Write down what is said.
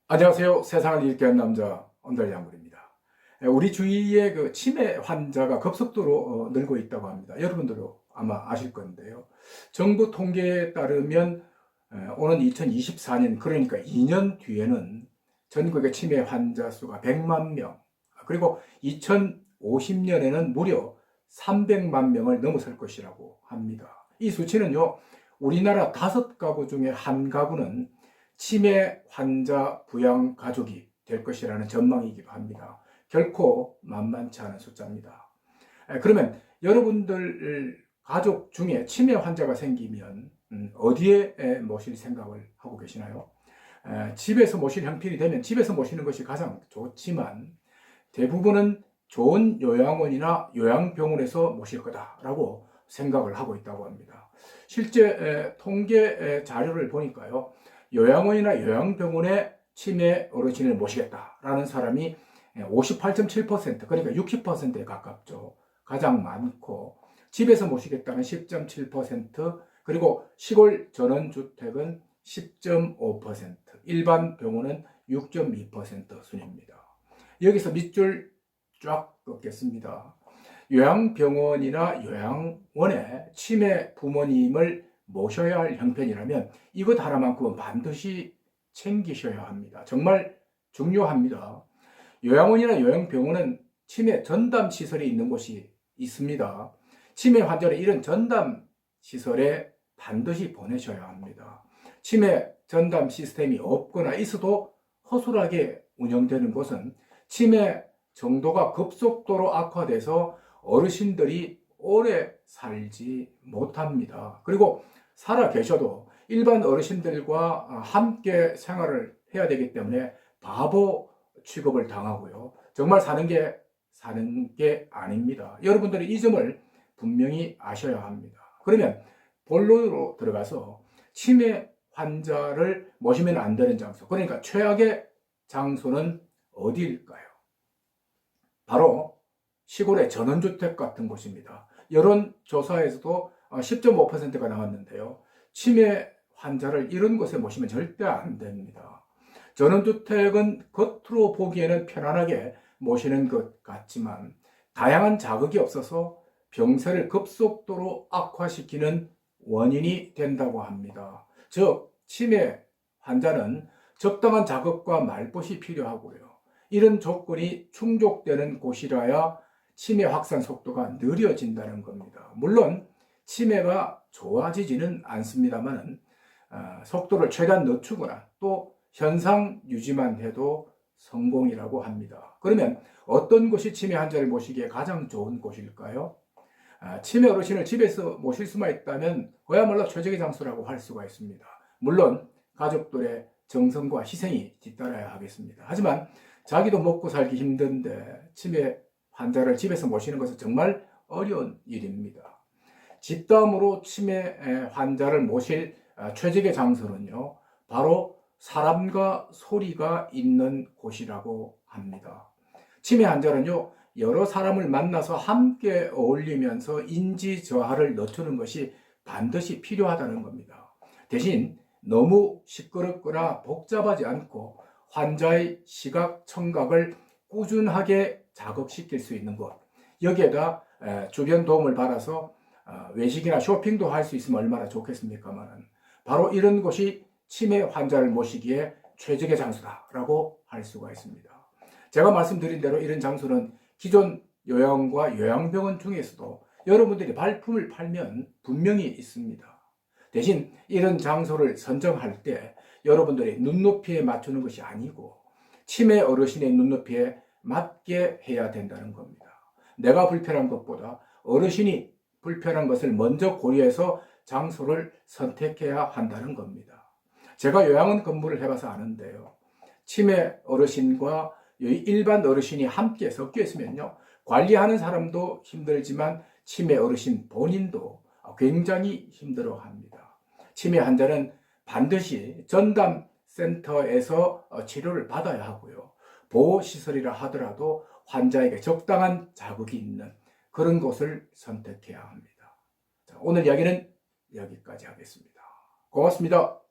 안녕하세요. 세상을 읽게 한 남자 언달양물입니다. 우리 주위에 그 치매 환자가 급속도로 늘고 있다고 합니다. 여러분들도 아마 아실 건데요. 정부 통계에 따르면 오는 2024년, 그러니까 2년 뒤에는 전국의 치매 환자 수가 100만 명, 그리고 2050년에는 무려 300만 명을 넘어설 것이라고 합니다. 이 수치는요, 우리나라 5가구 중에 한 가구는 치매 환자 부양 가족이 될 것이라는 전망이기도 합니다. 결코 만만치 않은 숫자입니다. 그러면 여러분들 가족 중에 치매 환자가 생기면 어디에 모실 생각을 하고 계시나요? 집에서 모실 형편이 되면 집에서 모시는 것이 가장 좋지만 대부분은 좋은 요양원이나 요양병원에서 모실 거다라고 생각을 하고 있다고 합니다. 실제 통계 자료를 보니까요, 요양원이나 요양병원에 치매 어르신을 모시겠다라는 사람이 58.7%, 그러니까 60%에 가깝죠. 가장 많고, 집에서 모시겠다는 10.7%, 그리고 시골 전원주택은 10.5%, 일반 병원은 6.2% 순입니다. 여기서 밑줄 쫙 긋겠습니다. 요양병원이나 요양원에 치매 부모님을 모셔야 할 형편이라면 이것 하나만큼은 반드시 챙기셔야 합니다. 정말 중요합니다. 요양원이나 요양병원은 치매 전담 시설이 있는 곳이 있습니다. 치매 환자를 이런 전담 시설에 반드시 보내셔야 합니다. 치매 전담 시스템이 없거나 있어도 허술하게 운영되는 곳은 치매 정도가 급속도로 악화돼서 어르신들이 오래 살지 못합니다. 그리고 살아 계셔도 일반 어르신들과 함께 생활을 해야 되기 때문에 바보 취급을 당하고요. 정말 사는 게 아닙니다. 여러분들이 이 점을 분명히 아셔야 합니다. 그러면 본론으로 들어가서 치매 환자를 모시면 안 되는 장소, 그러니까 최악의 장소는 어디일까요? 바로 시골의 전원주택 같은 곳입니다. 여론조사에서도 10.5%가 나왔는데요. 치매 환자를 이런 곳에 모시면 절대 안 됩니다. 전원주택은 겉으로 보기에는 편안하게 모시는 것 같지만 다양한 자극이 없어서 병세를 급속도로 악화시키는 원인이 된다고 합니다. 즉, 치매 환자는 적당한 자극과 말벗이 필요하고요. 이런 조건이 충족되는 곳이라야 치매 확산 속도가 느려진다는 겁니다. 물론 치매가 좋아지지는 않습니다만 속도를 최대한 늦추거나 또 현상 유지만 해도 성공이라고 합니다. 그러면 어떤 곳이 치매 환자를 모시기에 가장 좋은 곳일까요? 치매 어르신을 집에서 모실 수만 있다면 그야말로 최적의 장소라고 할 수가 있습니다. 물론 가족들의 정성과 희생이 뒤따라야 하겠습니다. 하지만 자기도 먹고 살기 힘든데 치매 환자를 집에서 모시는 것은 정말 어려운 일입니다. 집담으로 치매 환자를 모실 최적의 장소는요, 바로 사람과 소리가 있는 곳이라고 합니다. 치매 환자는요, 여러 사람을 만나서 함께 어울리면서 인지 저하를 늦추는 것이 반드시 필요하다는 겁니다. 대신 너무 시끄럽거나 복잡하지 않고 환자의 시각, 청각을 꾸준하게 자극시킬 수 있는 곳, 여기에다 주변 도움을 받아서 외식이나 쇼핑도 할 수 있으면 얼마나 좋겠습니까만, 바로 이런 곳이 치매 환자를 모시기에 최적의 장소다라고 할 수가 있습니다. 제가 말씀드린 대로 이런 장소는 기존 요양과 요양병원 중에서도 여러분들이 발품을 팔면 분명히 있습니다. 대신 이런 장소를 선정할 때 여러분들이 눈높이에 맞추는 것이 아니고 치매 어르신의 눈높이에 맞게 해야 된다는 겁니다. 내가 불편한 것보다 어르신이 불편한 것을 먼저 고려해서 장소를 선택해야 한다는 겁니다. 제가 요양원 근무를 해봐서 아는데요, 치매 어르신과 일반 어르신이 함께 섞여 있으면요, 관리하는 사람도 힘들지만 치매 어르신 본인도 굉장히 힘들어합니다. 치매 환자는 반드시 전담센터에서 치료를 받아야 하고요, 보호시설이라 하더라도 환자에게 적당한 자극이 있는 그런 곳을 선택해야 합니다. 자, 오늘 이야기는 여기까지 하겠습니다. 고맙습니다.